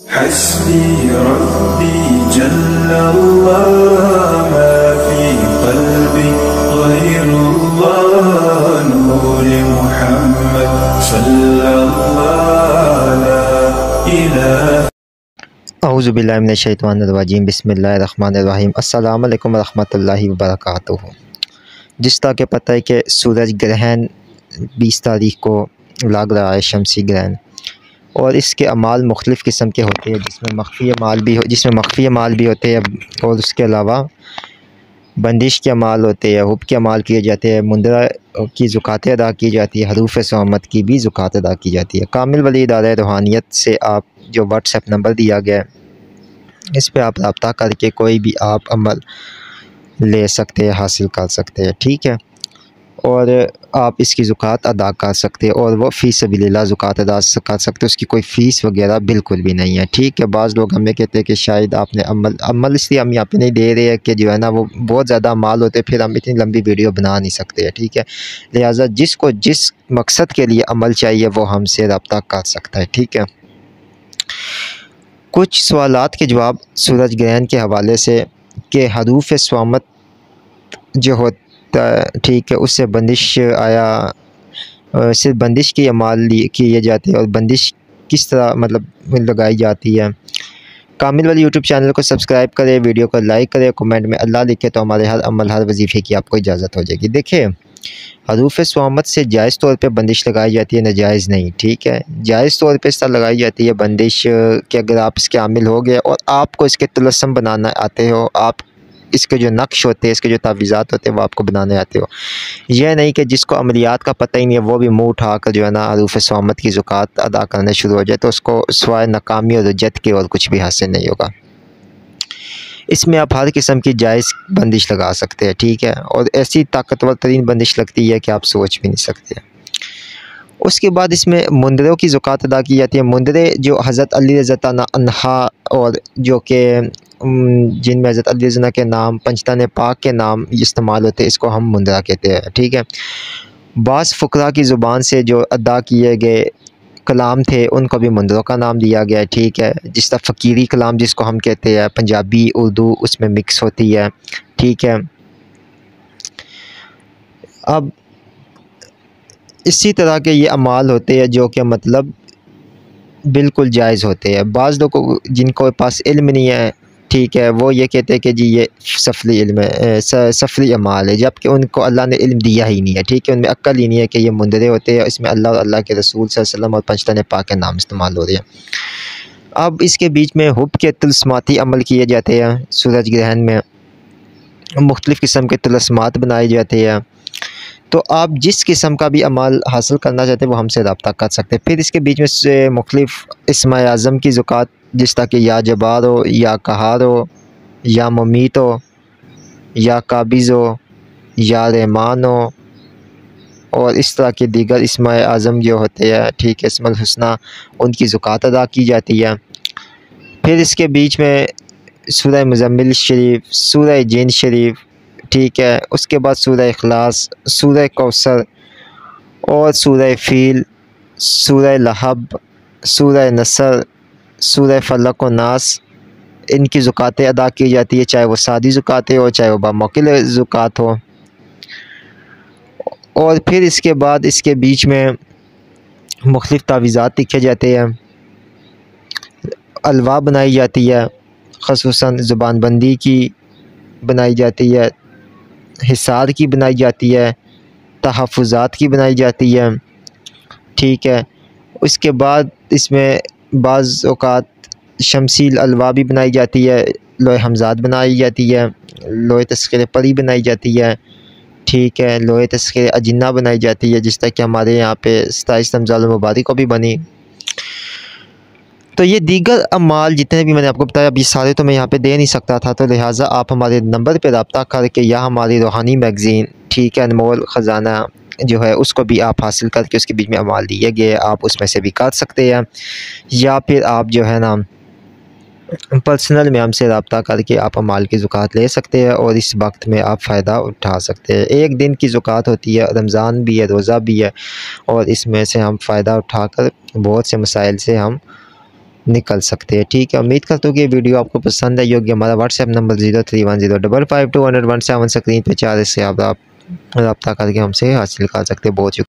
حسبي ربي جل الله ما في قلبي غير الله نور محمد صلى الله لا إله اعوذ باللہ من الشیطان الرجیم بسم اللہ الرحمن الرحیم السلام علیکم ورحمۃ اللہ وبرکاتہ۔ جس طرح کہ پتہ ہے کہ سورج گرہن 20 تاریخ کو لگ رہا ہے، شمسی گرہن، اور اس کے اعمال مختلف قسم کے ہوتے ہیں جس میں مخفی اعمال بھی ہوتے ہیں، اور اس کے علاوہ بندش کے اعمال ہوتے ہیں، حب کے اعمال کیے جاتے ہیں، مندرہ کی زکوٰۃ ادا کی جاتی ہے، حروف صومت کی بھی زکوٰۃ ادا کی جاتی ہے۔ کامل ولی ادارہ روحانیت سے آپ جو واٹس ایپ نمبر دیا گیا ہے اس پہ آپ رابطہ کر کے کوئی بھی آپ عمل لے سکتے ہیں، حاصل کر سکتے ہیں، ٹھیک ہے، اور آپ اس کی زکوٰۃ ادا کر سکتے ہیں، اور وہ فی سبیل اللہ زکوٰۃ ادا کر سکتے ہیں، اس کی کوئی فیس وغیرہ بالکل بھی نہیں ہے، ٹھیک ہے۔ بعض لوگ ہمیں کہتے ہیں کہ شاید آپ نے عمل اس لیے ہم یہاں پہ نہیں دے رہے ہیں کہ جو ہے نا وہ بہت زیادہ اعمال ہوتے پھر ہم اتنی لمبی ویڈیو بنا نہیں سکتے ہیں، ٹھیک ہے، لہٰذا جس کو جس مقصد کے لیے عمل چاہیے وہ ہم سے رابطہ کر سکتا ہے، ٹھیک ہے۔ کچھ سوالات کے جواب سورج گرہن کے حوالے سے کہ حروف صومت جو ہوتا ہے، ٹھیک ہے، اس سے بندش آیا، صرف بندش کے اعمال کیے جاتے ہیں، اور بندش کس طرح مطلب لگائی جاتی ہے۔ کامل والی یوٹیوب چینل کو سبسکرائب کرے، ویڈیو کو لائک کرے، کمنٹ میں اللہ لکھے تو ہمارے ہر عمل ہر وظیفے کی آپ کو اجازت ہو جائے گی۔ دیکھیں، حروف صومت سے جائز طور پہ بندش لگائی جاتی ہے، ناجائز نہیں، ٹھیک ہے۔ جائز طور پہ اس طرح لگائی جاتی ہے بندش کہ اگر آپ اس کے عامل ہو گئے اور آپ کو اس کے طلسم بنانا آتے ہو، آپ اس کے جو نقش ہوتے ہیں، اس کے جو تعویذات ہوتے ہیں وہ آپ کو بنانے آتے ہو، یہ نہیں کہ جس کو عملیات کا پتہ ہی نہیں ہے وہ بھی منہ اٹھا کر جو ہے نا حروف صومت کی زکوٰۃ ادا کرنے شروع ہو جائے تو اس کو سوائے ناکامی اور رجت کے اور کچھ بھی حاصل نہیں ہوگا۔ اس میں آپ ہر قسم کی جائز بندش لگا سکتے ہیں، ٹھیک ہے، اور ایسی طاقتور ترین بندش لگتی ہے کہ آپ سوچ بھی نہیں سکتے۔ اس کے بعد اس میں مندروں کی زکوٰۃ ادا کی جاتی ہے۔ مندرے جو حضرت علی رضی اللہ عنہ اور جو کہ جن میں حضرت علی رضی اللہ کے نام پنجتن پاک کے نام استعمال ہوتے ہیں، اس کو ہم مندرہ کہتے ہیں، ٹھیک ہے۔ بعض فقراء کی زبان سے جو ادا کیے گئے کلام تھے ان کو بھی مندروں کا نام دیا گیا ہے، ٹھیک ہے، جس طرح فقیری کلام جس کو ہم کہتے ہیں، پنجابی اردو اس میں مکس ہوتی ہے، ٹھیک ہے۔ اب اسی طرح کے یہ اعمال ہوتے ہیں جو کہ مطلب بالکل جائز ہوتے ہیں۔ بعض لوگوں جن کو پاس علم نہیں ہے، ٹھیک ہے، وہ یہ کہتے ہیں کہ جی یہ سفلی علم ہے، سفلی اعمال ہے، جبکہ ان کو اللہ نے علم دیا ہی نہیں ہے، ٹھیک ہے، ان میں عقل ہی نہیں ہے کہ یہ مندرے ہوتے ہیں، اس میں اللہ اور اللہ کے رسول صلی اللہ علیہ وسلم اور پنجتن پاک کے نام استعمال ہو رہے ہیں۔ اب اس کے بیچ میں حب کے طلسماتی عمل کیے جاتے ہیں۔ سورج گرہن میں مختلف قسم کے طلسمات بنائے جاتے ہیں، تو آپ جس قسم کا بھی عمل حاصل کرنا چاہتے ہیں وہ ہم سے رابطہ کر سکتے ہیں۔ پھر اس کے بیچ میں سے مختلف اسم اعظم کی زکوٰۃ جس طرح کہ یا جبار ہو، یا قہار ہو، یا ممیت ہو، یا قابض ہو، یا رحمان ہو، اور اس طرح کے دیگر اسم اعظم جو ہوتے ہیں، ٹھیک ہے، اسم الحسنہ، ان کی زکوٰۃ ادا کی جاتی ہے۔ پھر اس کے بیچ میں سورہ مزمل شریف، سورہ جن شریف، ٹھیک ہے، اس کے بعد سورہ اخلاص، سورہ کوثر، اور سورہ فیل، سورہ لہب، سورہ نصر، سورہ فلق و ناس، ان کی زکوٰۃیں ادا کی جاتی ہے، چاہے وہ سادی زکوٰۃیں ہو چاہے وہ باموکل زکوٰۃ ہو۔ اور پھر اس کے بعد اس کے بیچ میں مختلف تعویذات لکھے جاتے ہیں، الوا بنائی جاتی ہے، خصوصاً زبان بندی کی بنائی جاتی ہے، حصار کی بنائی جاتی ہے، تحفظات کی بنائی جاتی ہے، ٹھیک ہے۔ اس کے بعد اس میں بعض اوقات شمسی الوا بھی بنائی جاتی ہے، لوح حمزات بنائی جاتی ہے، لوح تذکیر پری بنائی جاتی ہے، ٹھیک ہے، لوح تذکیر اجنہ بنائی جاتی ہے، جس طرح کہ ہمارے یہاں پہ 27 رمضان المبارک کو بھی بنی۔ تو یہ دیگر اعمال جتنے بھی میں نے آپ کو بتایا، اب یہ سارے تو میں یہاں پہ دے نہیں سکتا تھا، تو لہٰذا آپ ہمارے نمبر پہ رابطہ کر کے یا ہماری روحانی میگزین، ٹھیک ہے، انمول خزانہ جو ہے اس کو بھی آپ حاصل کر کے اس کے بیچ میں اعمال دیے گئے آپ اس میں سے بھی کر سکتے ہیں، یا پھر آپ جو ہے نا پرسنل میں ہم سے رابطہ کر کے آپ اعمال کی زکوٰۃ لے سکتے ہیں اور اس وقت میں آپ فائدہ اٹھا سکتے ہیں۔ ایک دن کی زکوٰۃ ہوتی ہے، رمضان بھی ہے، روزہ بھی ہے، اور اس میں سے ہم فائدہ اٹھا کر بہت سے مسائل سے ہم نکل سکتے ہیں. ٹھیک ہے, امید کرتا ہوں کہ یہ ویڈیو آپ کو پسند آئی ہوگی. ہمارا واٹس ایپ نمبر 0310552117 اسکرین پہ 4 سے آپ رابطہ کر کے ہم سے حاصل کر سکتے ہیں. بہت شکریہ.